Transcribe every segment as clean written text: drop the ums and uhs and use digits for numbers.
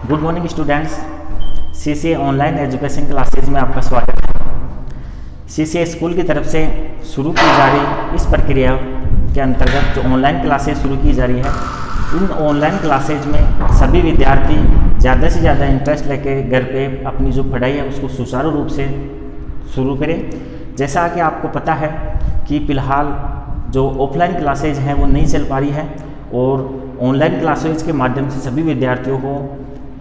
Good morning students, CCA online education classes में आपका स्वागत है। सीसीए स्कूल की तरफ से शुरू की जा रही इस प्रक्रिया के अंतर्गत जो ऑनलाइन क्लासेज शुरू की जा रही है, इन ऑनलाइन क्लासेज में सभी विद्यार्थी ज़्यादा से ज़्यादा इंटरेस्ट लेके घर पे अपनी जो पढ़ाई है उसको सुचारू रूप से शुरू करें। जैसा कि आपको पता है कि फ़िलहाल जो ऑफलाइन क्लासेज हैं वो नहीं चल पा रही है और ऑनलाइन क्लासेज के माध्यम से सभी विद्यार्थियों को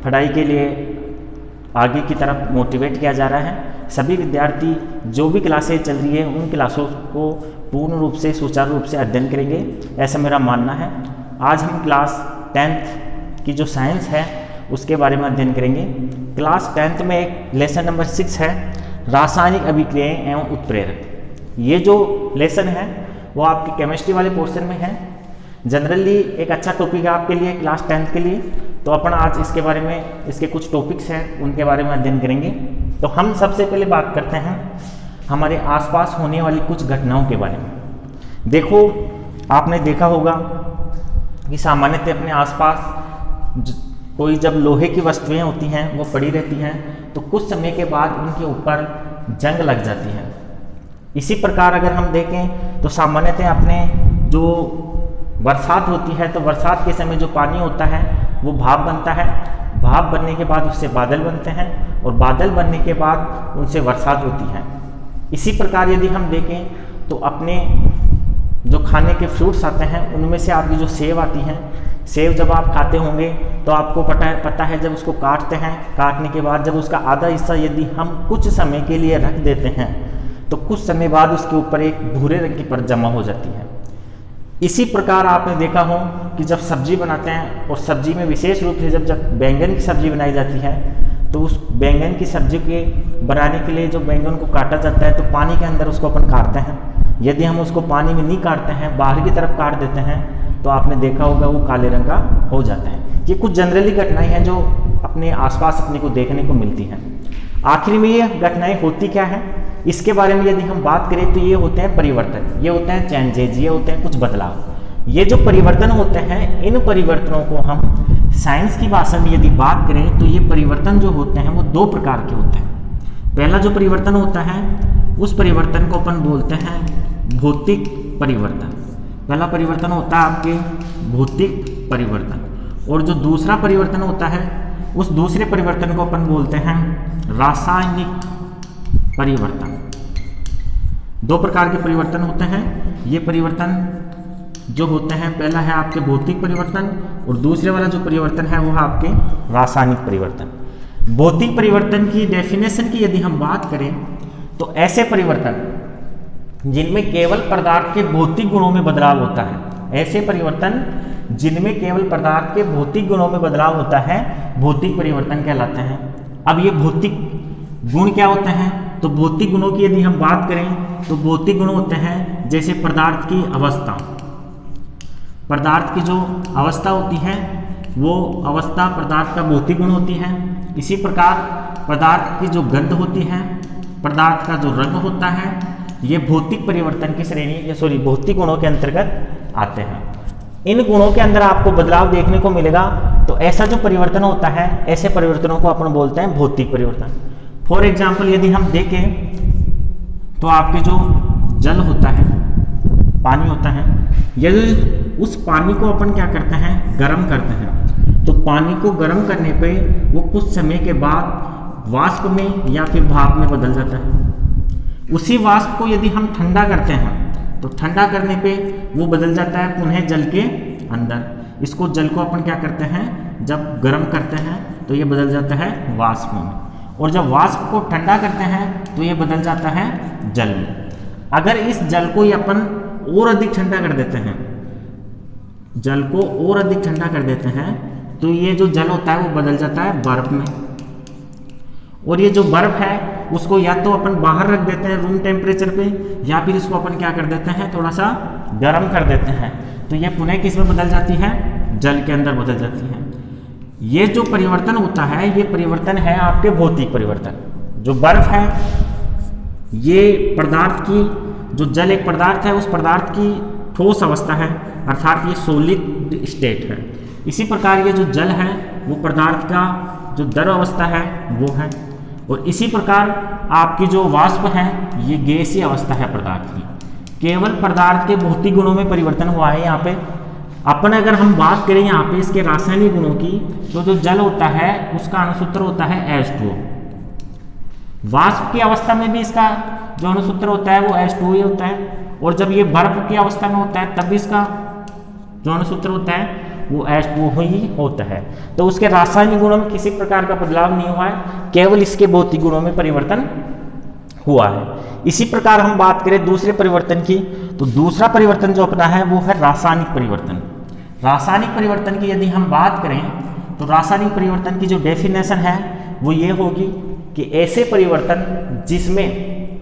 पढ़ाई के लिए आगे की तरफ मोटिवेट किया जा रहा है। सभी विद्यार्थी जो भी क्लासेज चल रही है उन क्लासों को पूर्ण रूप से सुचारू रूप से अध्ययन करेंगे, ऐसा मेरा मानना है। आज हम क्लास 10th की जो साइंस है उसके बारे में अध्ययन करेंगे। क्लास 10th में एक लेसन नंबर 6 है, रासायनिक अभिक्रियाएं एवं उत्प्रेरक। ये जो लेसन है वो आपके केमिस्ट्री वाले पोर्शन में है। जनरली एक अच्छा टॉपिक है आपके लिए क्लास 10th के लिए, तो अपन आज इसके बारे में, इसके कुछ टॉपिक्स हैं उनके बारे में अध्ययन करेंगे। तो हम सबसे पहले बात करते हैं हमारे आसपास होने वाली कुछ घटनाओं के बारे में। देखो, आपने देखा होगा कि सामान्यतः अपने आसपास कोई जब लोहे की वस्तुएं होती हैं वो पड़ी रहती हैं तो कुछ समय के बाद उनके ऊपर जंग लग जाती है। इसी प्रकार अगर हम देखें तो सामान्यतः अपने जो बरसात होती है तो बरसात के समय जो पानी होता है वो भाप बनता है, भाप बनने के बाद उससे बादल बनते हैं और बादल बनने के बाद उनसे बरसात होती है। इसी प्रकार यदि हम देखें तो अपने जो खाने के फ्रूट्स आते हैं उनमें से आपकी जो सेब आती हैं, सेब जब आप खाते होंगे तो आपको पता है जब उसको काटते हैं, काटने के बाद जब उसका आधा हिस्सा यदि हम कुछ समय के लिए रख देते हैं तो कुछ समय बाद उसके ऊपर एक भूरे रंग की परत जमा हो जाती है। इसी प्रकार आपने देखा हो कि जब सब्जी बनाते हैं और सब्जी में विशेष रूप से जब बैंगन की सब्जी बनाई जाती है तो उस बैंगन की सब्जी के बनाने के लिए जो बैंगन को काटा जाता है तो पानी के अंदर उसको अपन काटते हैं। यदि हम उसको पानी में नहीं काटते हैं, बाहर की तरफ काट देते हैं तो आपने देखा होगा वो काले रंग का हो जाता है। ये कुछ जनरली घटनाएं हैं जो अपने आसपास अपने को देखने को मिलती हैं। आखिर में ये घटनाएं होती क्या है, इसके बारे में यदि हम बात करें तो ये होते हैं परिवर्तन, ये होते हैं चेंजेज, ये होते हैं कुछ बदलाव। ये जो परिवर्तन होते हैं, इन परिवर्तनों को हम साइंस की भाषा में यदि बात करें तो ये परिवर्तन जो होते हैं वो दो प्रकार के होते हैं। पहला जो परिवर्तन होता है उस परिवर्तन को अपन बोलते हैं भौतिक परिवर्तन। पहला परिवर्तन होता है आपके भौतिक परिवर्तन, और जो दूसरा परिवर्तन होता है उस दूसरे परिवर्तन को अपन बोलते हैं रासायनिक परिवर्तन। दो प्रकार के परिवर्तन होते हैं। ये परिवर्तन जो होते हैं, पहला है आपके भौतिक परिवर्तन और दूसरे वाला जो परिवर्तन है वो है आपके रासायनिक परिवर्तन। भौतिक परिवर्तन की डेफिनेशन की यदि हम बात करें तो ऐसे परिवर्तन जिनमें केवल पदार्थ के भौतिक गुणों में बदलाव होता है, ऐसे परिवर्तन जिनमें केवल पदार्थ के भौतिक गुणों में बदलाव होता है भौतिक परिवर्तन कहलाते हैं। अब ये भौतिक गुण क्या होते हैं, तो भौतिक गुणों की यदि हम बात करें तो भौतिक गुण होते हैं जैसे पदार्थ की अवस्था। पदार्थ की जो अवस्था होती है वो अवस्था पदार्थ का भौतिक गुण होती है। इसी प्रकार पदार्थ की जो गंध होती है, पदार्थ का जो रंग होता है, ये भौतिक परिवर्तन की श्रेणी भौतिक गुणों के अंतर्गत आते हैं। इन गुणों के अंदर आपको बदलाव देखने को मिलेगा, तो ऐसा जो परिवर्तन होता है ऐसे परिवर्तनों को अपन बोलते हैं भौतिक परिवर्तन। फॉर एग्जाम्पल यदि हम देखें तो आपके जो जल होता है, पानी होता है, यदि उस पानी को अपन क्या करते हैं, गर्म करते हैं, तो पानी को गर्म करने पे वो कुछ समय के बाद वाष्प में या फिर भाप में बदल जाता है। उसी वाष्प को यदि हम ठंडा करते हैं तो ठंडा करने पे वो बदल जाता है पुनः जल के अंदर। इसको जल को अपन क्या करते हैं, जब गर्म करते हैं तो ये बदल जाता है वाष्प में, और जब वाष्प को ठंडा करते हैं तो ये बदल जाता है जल में। अगर इस जल को ये अपन और अधिक ठंडा कर देते हैं, जल को और अधिक ठंडा कर देते हैं तो ये जो जल होता है वो बदल जाता है बर्फ में, और ये जो बर्फ है उसको या तो अपन बाहर रख देते हैं रूम टेम्परेचर पे, या फिर इसको अपन क्या कर देते हैं, थोड़ा सा गर्म कर देते हैं, तो ये पुनः किस में बदल जाती है, जल के अंदर बदल जाती है। ये जो परिवर्तन होता है ये परिवर्तन है आपके भौतिक परिवर्तन। जो बर्फ है ये पदार्थ की, जो जल एक पदार्थ है उस पदार्थ की ठोस अवस्था है, अर्थात ये सॉलिड स्टेट है। इसी प्रकार ये जो जल है वो पदार्थ का जो द्रव अवस्था है वो है, और इसी प्रकार आपकी जो वाष्प है ये गैसीय अवस्था है पदार्थ की। केवल पदार्थ के भौतिक गुणों में परिवर्तन हुआ है यहाँ पे। अपन अगर हम बात करें यहाँ पे इसके रासायनिक गुणों की, तो जो जल होता है उसका अणुसूत्र होता है H2O। वाष्प की अवस्था में भी इसका जो अणुसूत्र होता है वो H2O ही होता है, और जब ये बर्फ की अवस्था में होता है तब भी इसका जो अणुसूत्र होता है वो H2O ही होता है। तो उसके रासायनिक गुणों में किसी प्रकार का बदलाव नहीं हुआ है, केवल इसके भौतिक गुणों में परिवर्तन हुआ है। इसी प्रकार हम बात करें दूसरे परिवर्तन की, तो दूसरा परिवर्तन जो अपना है वो है रासायनिक परिवर्तन। रासायनिक परिवर्तन की यदि हम बात करें तो रासायनिक परिवर्तन की जो डेफिनेशन है वो ये होगी कि ऐसे परिवर्तन जिसमें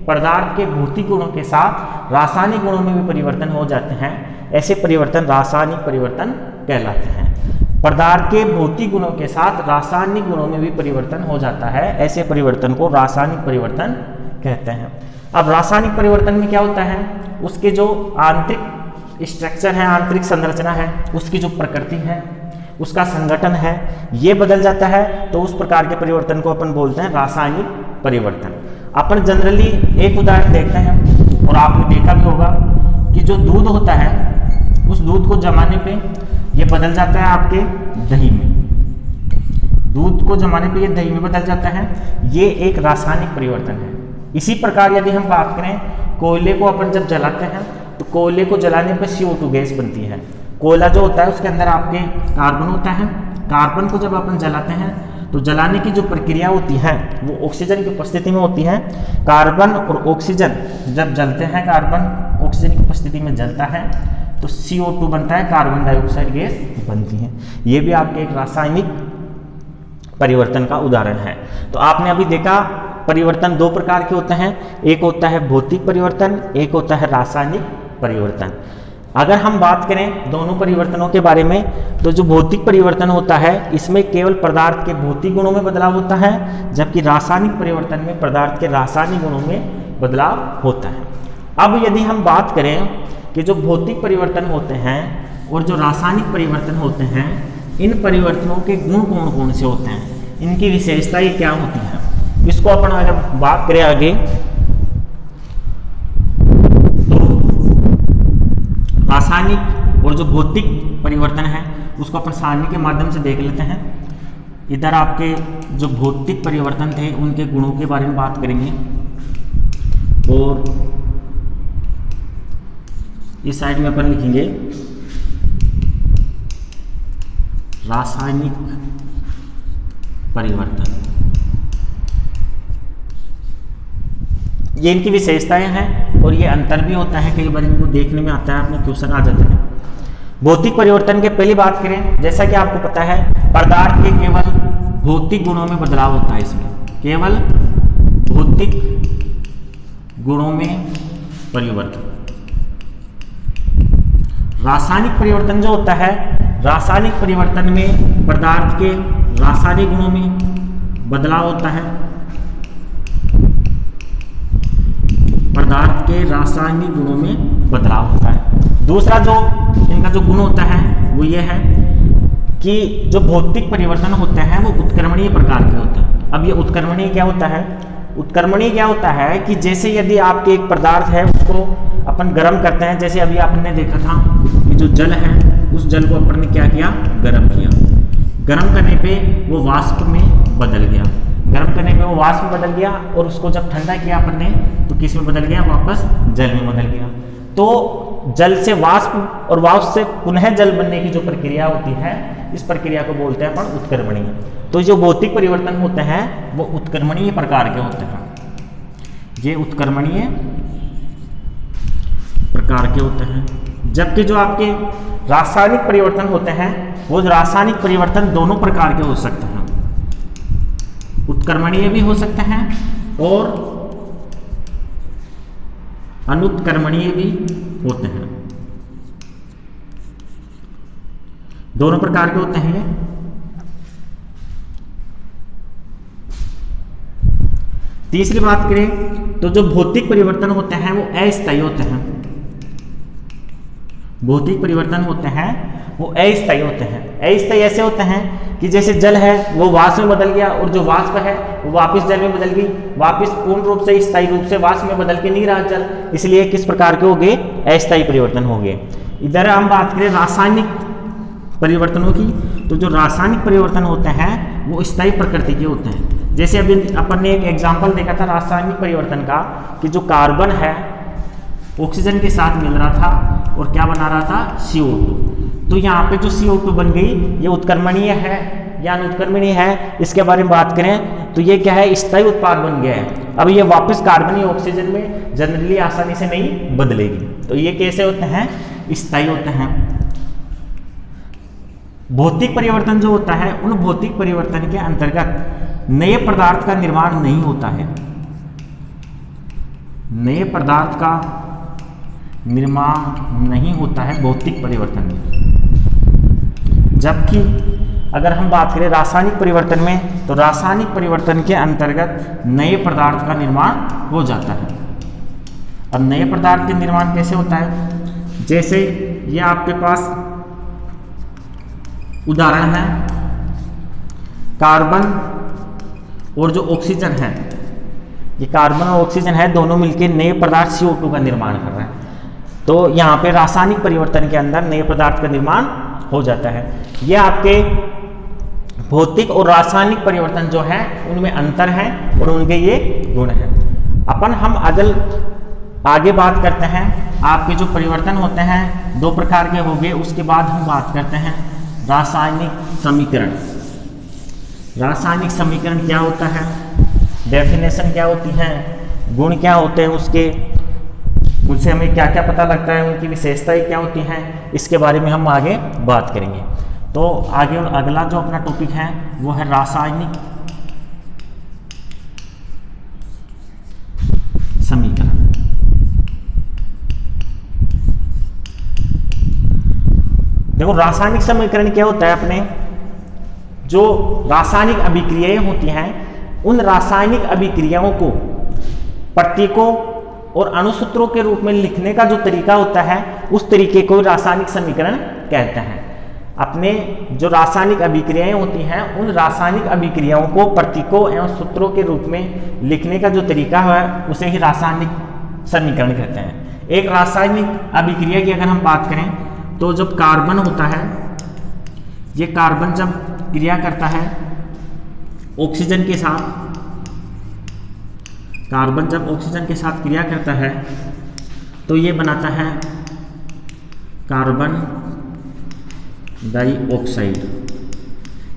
पदार्थ के भौतिक गुणों के साथ रासायनिक गुणों में भी परिवर्तन हो जाते हैं, ऐसे परिवर्तन रासायनिक परिवर्तन कहलाते हैं। पदार्थ के भौतिक गुणों के साथ रासायनिक गुणों में भी परिवर्तन हो जाता है, ऐसे परिवर्तन को रासायनिक परिवर्तन कहते हैं। अब रासायनिक परिवर्तन में क्या होता है, उसके जो आंतरिक स्ट्रक्चर है, आंतरिक संरचना है, उसकी जो प्रकृति है, उसका संगठन है, ये बदल जाता है, तो उस प्रकार के परिवर्तन को अपन बोलते हैं रासायनिक परिवर्तन। अपन जनरली एक उदाहरण देखते हैं, और आपने देखा भी होगा कि जो दूध होता है उस दूध को जमाने पे ये बदल जाता है आपके दही में। दूध को जमाने पे ये दही में बदल जाता है, ये एक रासायनिक परिवर्तन है। इसी प्रकार यदि हम बात करें कोयले को अपन जब जलाते हैं तो कोयले को जलाने पर CO2 गैस बनती है। कोयला जो होता है उसके अंदर आपके कार्बन होता है। कार्बन को जब अपन जलाते हैं तो जलाने की जो प्रक्रिया होती है वो ऑक्सीजन की उपस्थिति में होती है। कार्बन और ऑक्सीजन जब जलते हैं, कार्बन ऑक्सीजन की उपस्थिति में जलता है तो CO2 बनता है, कार्बन डाइऑक्साइड गैस बनती है। ये भी आपके एक रासायनिक परिवर्तन का उदाहरण है। तो आपने अभी देखा परिवर्तन दो प्रकार के होते हैं, एक होता है भौतिक परिवर्तन, एक होता है रासायनिक परिवर्तन। अगर हम बात करें दोनों परिवर्तनों के बारे में, तो जो भौतिक परिवर्तन होता है इसमें केवल पदार्थ के भौतिक गुणों में बदलाव होता है, जबकि रासायनिक परिवर्तन में पदार्थ के रासायनिक गुणों में बदलाव होता है। अब यदि हम बात करें कि जो भौतिक परिवर्तन होते हैं और जो रासायनिक परिवर्तन होते हैं, इन परिवर्तनों के गुण कौन कौन से होते हैं, इनकी विशेषताएं क्या होती हैं, इसको अपन अगर बात करें आगे, तो रासायनिक और जो भौतिक परिवर्तन है उसको अपन सारणी के माध्यम से देख लेते हैं। इधर आपके जो भौतिक परिवर्तन थे उनके गुणों के बारे में बात करेंगे, और इस साइड में अपन लिखेंगे रासायनिक परिवर्तन। ये इनकी विशेषताएं हैं और ये अंतर भी होता है, कई बार इनको देखने में आता है, अपने क्वेश्चन आ जाते हैं। भौतिक परिवर्तन के पहली बात करें, जैसा कि आपको पता है पदार्थ के केवल भौतिक गुणों में बदलाव होता है, इसमें केवल भौतिक गुणों में परिवर्तन। रासायनिक परिवर्तन जो होता है, रासायनिक परिवर्तन में पदार्थ के रासायनिक गुणों में बदलाव होता है, पदार्थ के रासायनिक गुणों में बदलाव होता है। दूसरा जो इनका जो गुण होता है वो ये है कि जो भौतिक परिवर्तन होते हैं वो उत्क्रमणीय प्रकार के होते हैं। अब ये उत्क्रमणीय क्या होता है, उत्क्रमणीय क्या होता है कि जैसे यदि आपके एक पदार्थ है उसको अपन गर्म करते हैं, जैसे अभी आपने देखा था कि जो जल है उस जल को अपन ने क्या किया, गर्म किया। गर्म करने पे वो वाष्प में बदल गया, गर्म करने पे वो वाष्प में बदल गया, और उसको जब ठंडा किया अपन ने तो किस में बदल गया, वापस जल में बदल गया। तो जल से वाष्प और वाष्प से पुनः जल बनने की जो प्रक्रिया होती है, इस प्रक्रिया को बोलते हैं अपन उत्क्रमणीय। तो जो भौतिक परिवर्तन होते हैं वो उत्क्रमणीय प्रकार के होते हैं, ये उत्क्रमणीय प्रकार के होते हैं। जबकि जो आपके रासायनिक परिवर्तन होते हैं वो रासायनिक परिवर्तन दोनों प्रकार के हो सकते हैं, उत्क्रमणीय भी हो सकते हैं और अनुत्क्रमणीय भी होते हैं, दोनों प्रकार के होते हैं। तीसरी बात करें तो जो भौतिक परिवर्तन होते हैं वो अस्थायी होते हैं। भौतिक परिवर्तन होते हैं वो अस्थायी होते हैं। अस्थायी ऐसे होते हैं कि जैसे जल है वो वाष्प में बदल गया और जो वाष्प है वो वापस जल में बदल गई, वापस पूर्ण रूप से स्थायी रूप से वाष्प में बदल के नहीं रहा जल, इसलिए किस प्रकार के हो गए, अस्थायी परिवर्तन हो गए। इधर हम बात करें रासायनिक परिवर्तनों की, तो जो रासायनिक परिवर्तन होते हैं वो स्थायी प्रकृति के होते हैं। जैसे अभी अपन ने एक एग्जाम्पल देखा था रासायनिक परिवर्तन का कि जो कार्बन है ऑक्सीजन के साथ मिल रहा था और क्या बना रहा था, CO2। तो यहाँ पे जो CO2 बन गई ये उत्क्रमणीय है या अनुत्क्रमणीय है, इसके बारे में बात करें तो ये क्या है, स्थायी उत्पाद बन गया है। अब ये वापस कार्बन या ऑक्सीजन में जनरली आसानी से नहीं बदलेगी। तो ये कैसे होते हैं, स्थायी होते हैं। भौतिक परिवर्तन जो होता है, उन भौतिक परिवर्तन के अंतर्गत नए पदार्थ का निर्माण नहीं होता है, नए पदार्थ का निर्माण नहीं होता है भौतिक परिवर्तन में। जबकि अगर हम बात करें रासायनिक परिवर्तन में, तो रासायनिक परिवर्तन के अंतर्गत नए पदार्थ का निर्माण हो जाता है। अब नए पदार्थ के निर्माण कैसे होता है, जैसे ये आपके पास उदाहरण है, कार्बन और जो ऑक्सीजन है, ये कार्बन और ऑक्सीजन है, दोनों मिलकर नए पदार्थ CO2 का निर्माण कर रहे हैं। तो यहाँ पे रासायनिक परिवर्तन के अंदर नए पदार्थ का निर्माण हो जाता है। ये आपके भौतिक और रासायनिक परिवर्तन जो है उनमें अंतर है और उनके ये गुण हैं। अपन हम आगे बात करते हैं, आपके जो परिवर्तन होते हैं दो प्रकार के हो गए, उसके बाद हम बात करते हैं रासायनिक समीकरण। रासायनिक समीकरण क्या होता है, डेफिनेशन क्या होती है, गुण क्या होते हैं उसके, उनसे हमें क्या क्या पता लगता है, उनकी विशेषताएं क्या होती हैं, इसके बारे में हम आगे बात करेंगे। तो आगे अगला जो अपना टॉपिक है वो है रासायनिक समीकरण। देखो रासायनिक समीकरण क्या होता है, अपने जो रासायनिक अभिक्रियाएं होती हैं उन रासायनिक अभिक्रियाओं को प्रतीकों और अणुसूत्रों के रूप में लिखने का जो तरीका होता है उस तरीके को रासायनिक समीकरण कहते हैं। अपने जो रासायनिक अभिक्रियाएं होती हैं उन रासायनिक अभिक्रियाओं को प्रतीकों एवं सूत्रों के रूप में लिखने का जो तरीका है उसे ही रासायनिक समीकरण कहते हैं। एक रासायनिक अभिक्रिया की अगर हम बात करें तो जब कार्बन होता है, ये कार्बन जब क्रिया करता है ऑक्सीजन के साथ, कार्बन जब ऑक्सीजन के साथ क्रिया करता है तो ये बनाता है कार्बन डाइऑक्साइड।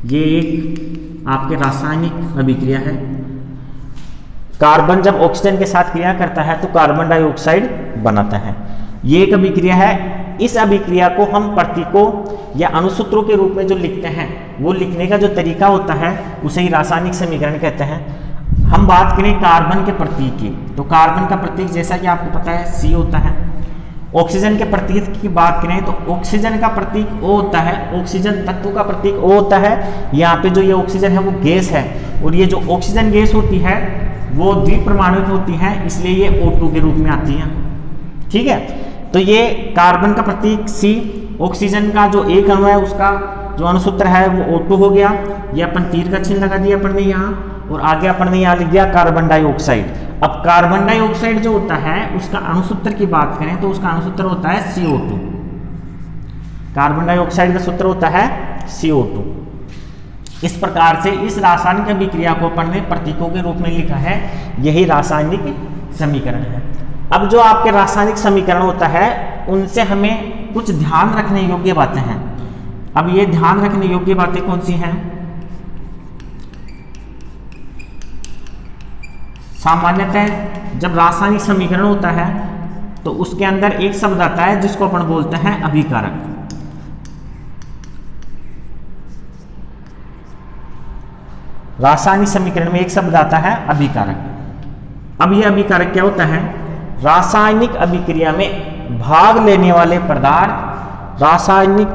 ये एक आपके रासायनिक अभिक्रिया है। कार्बन जब ऑक्सीजन के साथ क्रिया करता है तो कार्बन डाइऑक्साइड बनाता है। ये एक अभिक्रिया है। इस अभिक्रिया को हम प्रतीकों या अणुसूत्रों के रूप में जो लिखते हैं वो लिखने का जो तरीका होता है उसे ही रासायनिक समीकरण कहते हैं। हम बात करें कार्बन के प्रतीक की, तो कार्बन का प्रतीक जैसा कि आपको पता है C होता है। ऑक्सीजन के प्रतीक की बात करें तो ऑक्सीजन का प्रतीक O होता है, ऑक्सीजन तत्व का प्रतीक O होता है। यहाँ पे जो ये ऑक्सीजन है वो गैस है और ये जो ऑक्सीजन गैस होती है वो द्विपरमाणुक होती है, इसलिए ये O2 के रूप में आती है। ठीक है, तो ये कार्बन का प्रतीक C, ऑक्सीजन का जो एक अणु है उसका जो अणुसूत्र है वो O2 हो गया। ये अपन तीर का चिन्ह लगा दिया अपन ने यहाँ, और आगे अपन ने यहाँ लिख दिया कार्बन डाइऑक्साइड। अब कार्बन डाइऑक्साइड जो होता है उसका अणुसूत्र की बात करें तो उसका अणुसूत्र होता है CO2। कार्बन डाइऑक्साइड का सूत्र होता है CO2। इस प्रकार से इस रासायनिक अभिक्रिया को अपन ने प्रतीकों के रूप में लिखा है, यही रासायनिक समीकरण है। अब जो आपके रासायनिक समीकरण होता है उनसे हमें कुछ ध्यान रखने योग्य बातें हैं। अब ये ध्यान रखने योग्य बातें कौन सी हैं? सामान्यतः जब रासायनिक समीकरण होता है तो उसके अंदर एक शब्द आता है जिसको अपन बोलते हैं अभिकारक। रासायनिक समीकरण में एक शब्द आता है अभिकारक। अब यह अभिकारक क्या होता है? रासायनिक अभिक्रिया में भाग लेने वाले पदार्थ, रासायनिक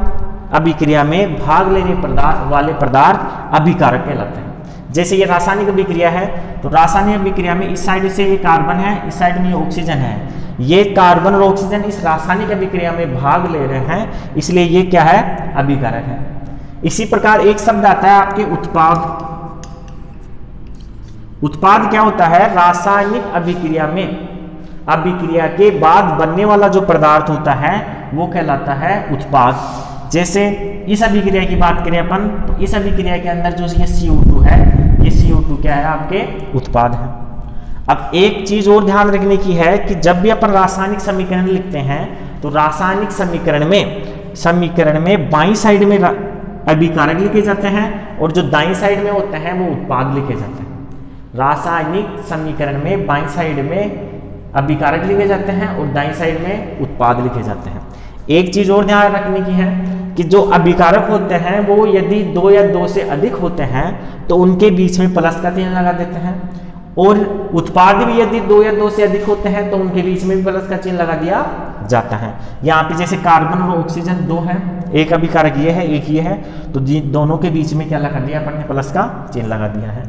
अभिक्रिया में भाग लेने वाले पदार्थ अभिकारक कहलाते हैं। जैसे ये रासायनिक अभिक्रिया है, तो रासायनिक अभिक्रिया में इस साइड से ये कार्बन है, इस साइड में ये ऑक्सीजन है। ये कार्बन और ऑक्सीजन इस रासायनिक अभिक्रिया में भाग ले रहे हैं, इसलिए ये क्या है, अभिकारक है। इसी प्रकार एक शब्द आता है आपके उत्पाद। उत्पाद क्या होता है, रासायनिक अभिक्रिया में अभिक्रिया के बाद बनने वाला जो पदार्थ होता है वो कहलाता है उत्पाद। जैसे इस अभिक्रिया की बात करें अपन, तो इस अभिक्रिया के अंदर जो ये CO2 है, ये CO2 क्या है, आपके उत्पाद है। अब एक चीज और ध्यान रखने की है कि जब भी अपन रासायनिक समीकरण लिखते हैं तो रासायनिक समीकरण में बाईं साइड में अभिकारक लिखे जाते हैं और जो दाईं साइड में होते हैं वो उत्पाद लिखे जाते हैं। रासायनिक समीकरण में बाईं साइड में अभिकारक लिखे जाते हैं और दाईं साइड में उत्पाद लिखे जाते हैं। एक चीज और ध्यान रखने की है कि जो अभिकारक होते हैं वो यदि 2 या 2 से अधिक होते हैं तो उनके बीच में प्लस का चिन्ह लगा देते हैं, और उत्पाद भी यदि 2 या 2 से अधिक होते हैं तो उनके बीच में भी प्लस का चिन्ह लगा दिया जाता है। यहाँ पे जैसे कार्बन और ऑक्सीजन 2 है, एक अभिकारक ये है, एक ये है, तो दोनों के बीच में क्या लगा दिया अपन ने, प्लस का चिन्ह लगा दिया है।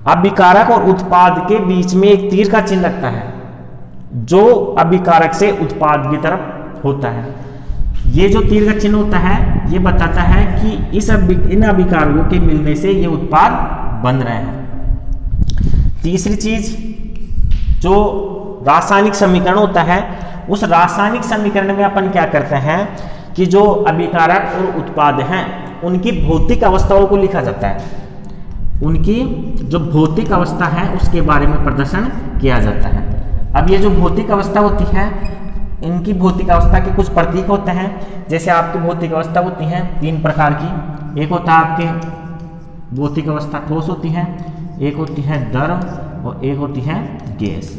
अभिकारक और उत्पाद के बीच में एक तीर का चिन्ह लगता है जो अभिकारक से उत्पाद की तरफ होता है। ये जो तीर का चिन्ह होता है ये बताता है कि इन अभिकारकों के मिलने से ये उत्पाद बन रहे हैं। तीसरी चीज, जो रासायनिक समीकरण होता है, उस रासायनिक समीकरण में अपन क्या करते हैं कि जो अभिकारक और उत्पाद हैं उनकी भौतिक अवस्थाओं को लिखा जाता है। उनकी जो भौतिक अवस्था है उसके बारे में प्रदर्शन किया जाता है। अब ये जो भौतिक अवस्था होती है, इनकी भौतिक अवस्था के कुछ प्रतीक होते हैं। जैसे आपकी भौतिक अवस्था होती है 3 प्रकार की। एक होता है आपके भौतिक अवस्था ठोस होती है, एक होती है द्रव और एक होती है गैस।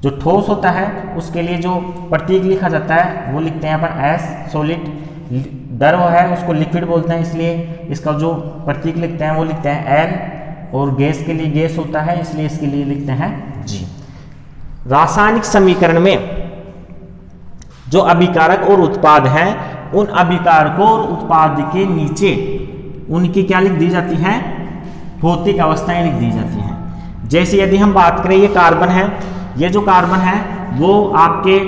जो ठोस होता है उसके लिए जो प्रतीक लिखा जाता है वो लिखते हैं अपन S सॉलिड। द्रव है उसको लिक्विड बोलते हैं, इसलिए इसका जो प्रतीक लिखते हैं वो लिखते हैं L, और गैस के लिए गैस होता है इसलिए इसके लिए लिखते हैं G। रासायनिक समीकरण में जो अभिकारक और उत्पाद हैं उन अभिकारकों और उत्पाद के नीचे उनकी क्या लिख दी जाती है, भौतिक अवस्थाएं लिख दी जाती हैं। जैसे यदि हम बात करें ये कार्बन है, ये जो कार्बन है वो आपके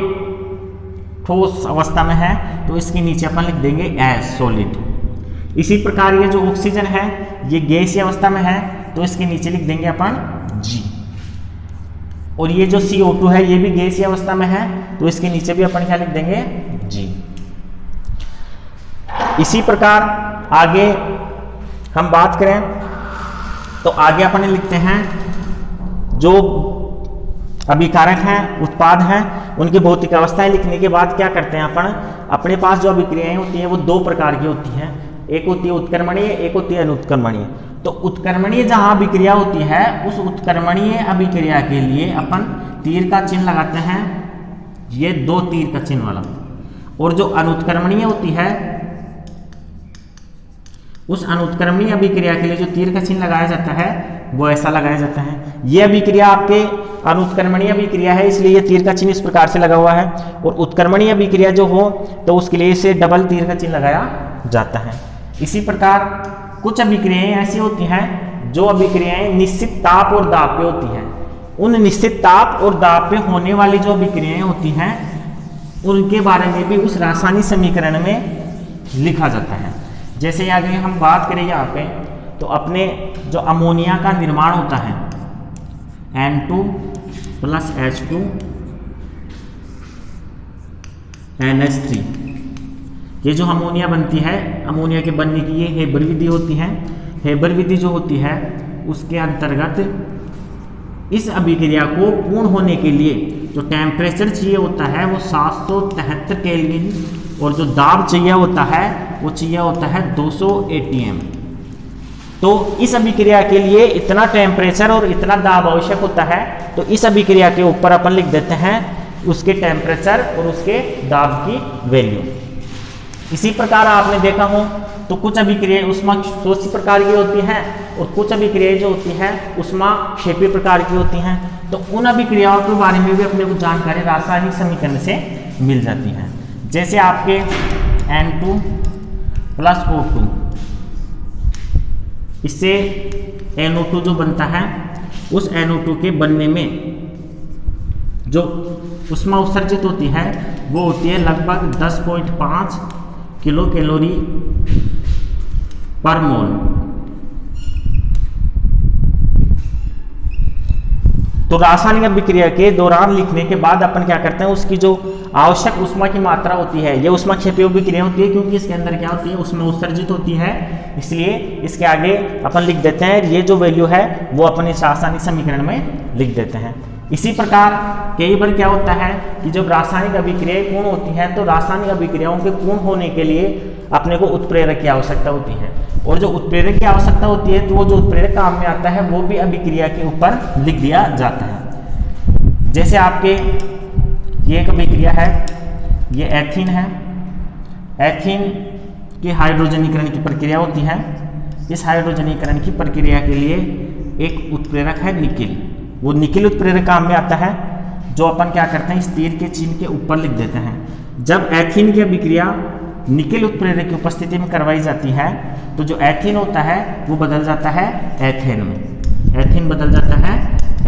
ठोस अवस्था में है तो इसके नीचे अपन लिख देंगे S सॉलिड। इसी प्रकार ये जो ऑक्सीजन है ये गैसीय अवस्था में है तो इसके नीचे लिख देंगे अपन G। और ये जो CO2 है ये भी गैसीय अवस्था में है तो इसके नीचे भी अपन क्या लिख देंगे G। इसी प्रकार आगे हम बात करें तो आगे अपन लिखते हैं जो अभिकारक हैं, उत्पाद हैं, उनकी भौतिक अवस्थाएं लिखने के बाद क्या करते हैं अपन, अपने पास जो अभिक्रियाएं होती हैं वो 2 प्रकार की होती हैं। एक होती है उत्क्रमणीय, एक होती है अनुत्क्रमणीय। तो उत्क्रमणीय जहां अभिक्रिया होती है उस उत्क्रमणीय अभिक्रिया के लिए अपन तीर का चिन्ह लगाते हैं, ये 2 तीर का चिन्ह वाला। और जो अनुत्क्रमणीय होती है उस अनुत्क्रमणीय अभिक्रिया के लिए जो तीर का चिन्ह लगाया जाता है वो ऐसा लगाया जाता है। ये अभिक्रिया आपके अनुत्क्रमणीय अभिक्रिया है इसलिए ये तीर का चिन्ह इस प्रकार से लगा हुआ है, और उत्क्रमणीय अभिक्रिया जो हो तो उसके लिए इसे डबल तीर का चिन्ह लगाया जाता है। इसी प्रकार कुछ अभिक्रियाएं ऐसी होती हैं जो अभिक्रियाएं निश्चित ताप और दाब पे होती हैं। उन निश्चित ताप और दाब पे होने वाली जो अभिक्रियाएं होती हैं उनके बारे में भी उस रासायनिक समीकरण में लिखा जाता है। जैसे आगे हम बात करें यहाँ पे तो अपने जो अमोनिया का निर्माण होता है N2 + H2 NH3, ये जो अमोनिया बनती है, अमोनिया के बनने की ये हेबर विधि होती है। हेबर विधि जो होती है उसके अंतर्गत इस अभिक्रिया को पूर्ण होने के लिए जो टेम्परेचर चाहिए होता है वो 773 केल्विन, और जो दाब चाहिए होता है वो चाहिए होता है 200 atm। तो इस अभिक्रिया के लिए इतना टेम्परेचर और इतना दाब आवश्यक होता है, तो इस अभिक्रिया के ऊपर अपन लिख देते हैं उसके टेम्परेचर और उसके दाब की वैल्यू। इसी प्रकार आपने देखा हो तो कुछ अभिक्रियाएं ऊष्माक्षेपी प्रकार की होती हैं और कुछ अभिक्रियाएं जो होती हैं ऊष्माक्षेपी प्रकार की होती हैं। तो उन अभिक्रियाओं के बारे में भी अपने को जानकारी रासायनिक समीकरण से मिल जाती है। जैसे आपके N2 + O2 इससे NO2 जो बनता है, उस NO2 के बनने में जो ऊष्मा उत्सर्जित होती है वो होती है लगभग 10.5 किलो कैलोरी पर मोल। तो रासायनिक अभिक्रिया के दौरान लिखने के बाद अपन क्या करते हैं, उसकी जो आवश्यक ऊष्मा की मात्रा होती है, ये ऊष्मा क्षेपीय अभिक्रिया होती है, क्योंकि इसके अंदर क्या होती है, ऊष्मा उत्सर्जित होती है, इसलिए इसके आगे अपन लिख देते हैं ये जो वैल्यू है वो अपन इस रासायनिक समीकरण में लिख देते हैं। इसी प्रकार कई बार क्या होता है कि जब रासायनिक अभिक्रियाएं पूर्ण होती हैं तो रासायनिक अभिक्रियाओं के पूर्ण होने के लिए अपने को उत्प्रेरक की आवश्यकता होती है, और जो उत्प्रेरक की आवश्यकता होती है तो वो जो उत्प्रेरक काम में आता है वो भी अभिक्रिया के ऊपर लिख दिया जाता है। जैसे आपके ये एक अभिक्रिया है, ये एथीन है, एथीन की हाइड्रोजनीकरण की प्रक्रिया होती है। इस हाइड्रोजनीकरण की प्रक्रिया के लिए एक उत्प्रेरक है निकिल, वो निकिल उत्प्रेरक काम में आता है, जो अपन क्या करते हैं इस तीर के चिन्ह के ऊपर लिख देते हैं। जब एथीन की अभिक्रिया निकिल उत्प्रेरक की उपस्थिति में करवाई जाती है तो जो एथीन होता है वो बदल जाता है एथेन में, एथीन बदल जाता है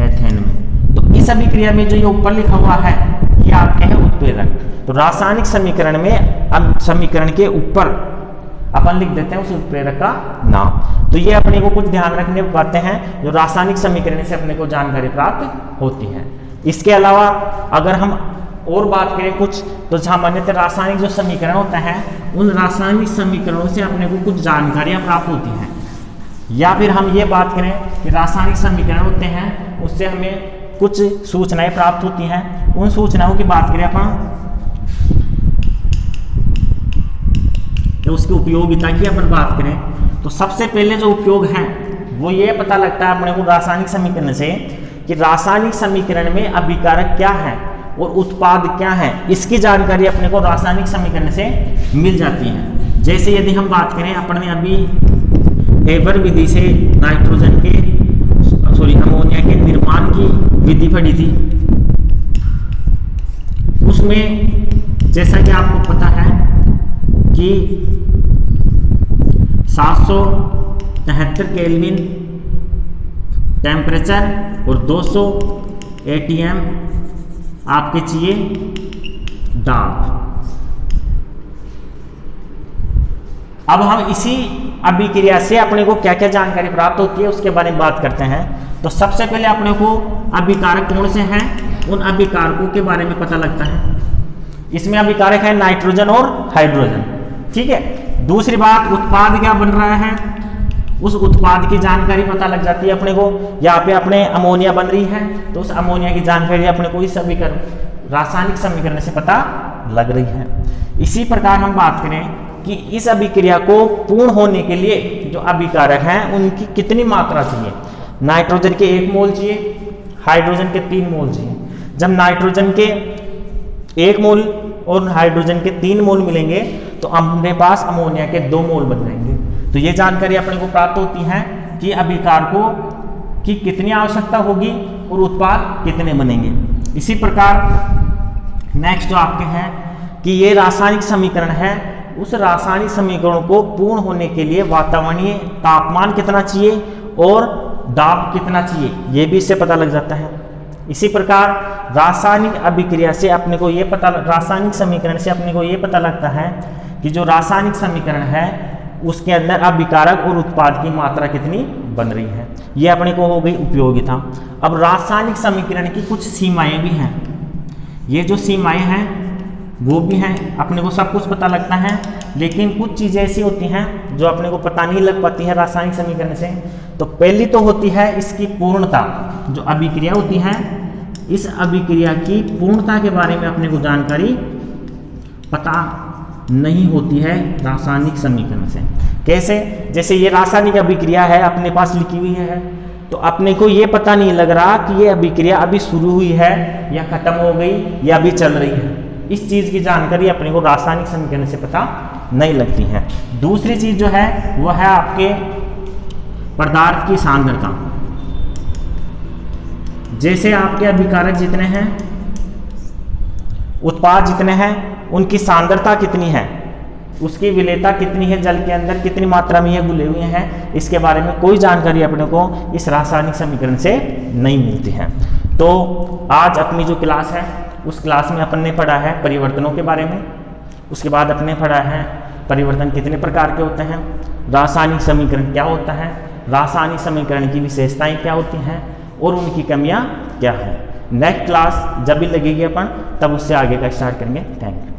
एथेन में। तो इस अभिक्रिया में जो ये ऊपर लिखा हुआ है ये आपके है उत्प्रेरक। तो रासायनिक समीकरण में अब समीकरण के ऊपर अपन लिख देते हैं उस उत्प्रेरक का नाम। तो ये अपने को कुछ ध्यान रखने बातें हैं जो रासायनिक समीकरण से अपने को जानकारी प्राप्त होती है। इसके अलावा अगर हम और बात करें कुछ, तो सामान्यतः रासायनिक जो समीकरण होता है उन रासायनिक समीकरणों से अपने को कुछ जानकारियां प्राप्त होती हैं, या फिर हम ये बात करें कि रासायनिक समीकरण होते हैं उससे हमें कुछ सूचनाएं प्राप्त होती हैं। उन सूचनाओं की बात करें अपन तो उसकी उपयोगिता की अपन बात करें तो सबसे पहले जो उपयोग है वो ये पता लगता है अपने को रासायनिक समीकरण से कि रासायनिक समीकरण में अभिकारक क्या है और उत्पाद क्या है, इसकी जानकारी अपने को रासायनिक समीकरण से मिल जाती है। जैसे यदि हम बात करें, अपन ने अभी हेबर विधि से नाइट्रोजन के अमोनिया के निर्माण की विधि पढ़ी थी, उसमें जैसा कि आपको पता है कि 773 केल्विन टेम्परेचर और 200 ATM आपके चाहिए दाब। अब हम इसी अभिक्रिया से अपने को क्या क्या जानकारी प्राप्त होती है उसके बारे में बात करते हैं। तो सबसे पहले अपने को अभिकारक कौन से हैं उन अभिकारकों के बारे में पता लगता है। इसमें अभिकारक है नाइट्रोजन और हाइड्रोजन, ठीक है। दूसरी बात, उत्पाद क्या बन रहा है उस उत्पाद की जानकारी पता लग जाती है अपने को। यहाँ पे अपने अमोनिया बन रही है तो उस अमोनिया की जानकारी अपने को इस रासायनिक समीकरण से पता लग रही है। इसी प्रकार हम बात करें कि इस अभिक्रिया को पूर्ण होने के लिए जो अभिकारक हैं उनकी कितनी मात्रा चाहिए। नाइट्रोजन के 1 मोल चाहिए, हाइड्रोजन के 3 मोल चाहिए। जब नाइट्रोजन के 1 मोल और हाइड्रोजन के 3 मोल मिलेंगे तो अपने पास अमोनिया के 2 मोल बन जाएंगे। तो ये जानकारी अपने को प्राप्त होती है कि अभिकारकों की कितनी आवश्यकता होगी और उत्पाद कितने बनेंगे। इसी प्रकार नेक्स्ट जो आपके हैं कि ये रासायनिक समीकरण है, उस रासायनिक समीकरण को पूर्ण होने के लिए वातावरणीय तापमान कितना चाहिए और दाब कितना चाहिए, ये भी इससे पता लग जाता है। इसी प्रकार रासायनिक अभिक्रिया से अपने को ये पता, रासायनिक समीकरण से अपने को ये पता लगता है कि जो रासायनिक समीकरण है उसके अंदर अभिकारक और उत्पाद की मात्रा कितनी बन रही है। ये अपने को हो गई उपयोगिता। अब रासायनिक समीकरण की कुछ सीमाएं भी हैं। ये जो सीमाएं हैं वो भी हैं, अपने को सब कुछ पता लगता है, लेकिन कुछ चीज़ें ऐसी होती हैं जो अपने को पता नहीं लग पाती है रासायनिक समीकरण से। तो पहली तो होती है इसकी पूर्णता। जो अभिक्रिया होती है, इस अभिक्रिया की पूर्णता के बारे में अपने को जानकारी पता नहीं होती है रासायनिक समीकरण से। कैसे? जैसे ये रासायनिक अभिक्रिया है अपने पास लिखी हुई है, तो अपने को ये पता नहीं लग रहा कि ये अभिक्रिया अभी शुरू हुई है या खत्म हो गई या अभी चल रही है। इस चीज़ की जानकारी अपने को रासायनिक समीकरण से पता नहीं लगती है। दूसरी चीज़ जो है वह है आपके पदार्थ की सांद्रता। जैसे आपके अभिकारक जितने हैं, उत्पाद जितने हैं, उनकी सांद्रता कितनी है, उसकी विलेयता कितनी है, जल के अंदर कितनी मात्रा में ये घुले हुए हैं, इसके बारे में कोई जानकारी अपने को इस रासायनिक समीकरण से नहीं मिलती है। तो आज अपनी जो क्लास है उस क्लास में अपन ने पढ़ा है परिवर्तनों के बारे में, उसके बाद अपने पढ़ा है परिवर्तन कितने प्रकार के होते हैं, रासायनिक समीकरण क्या होता है, रासायनिक समीकरण की विशेषताएं क्या होती हैं और उनकी कमियां क्या हैं। नेक्स्ट क्लास जब भी लगेगी अपन तब उससे आगे का स्टार्ट करेंगे। Thank you.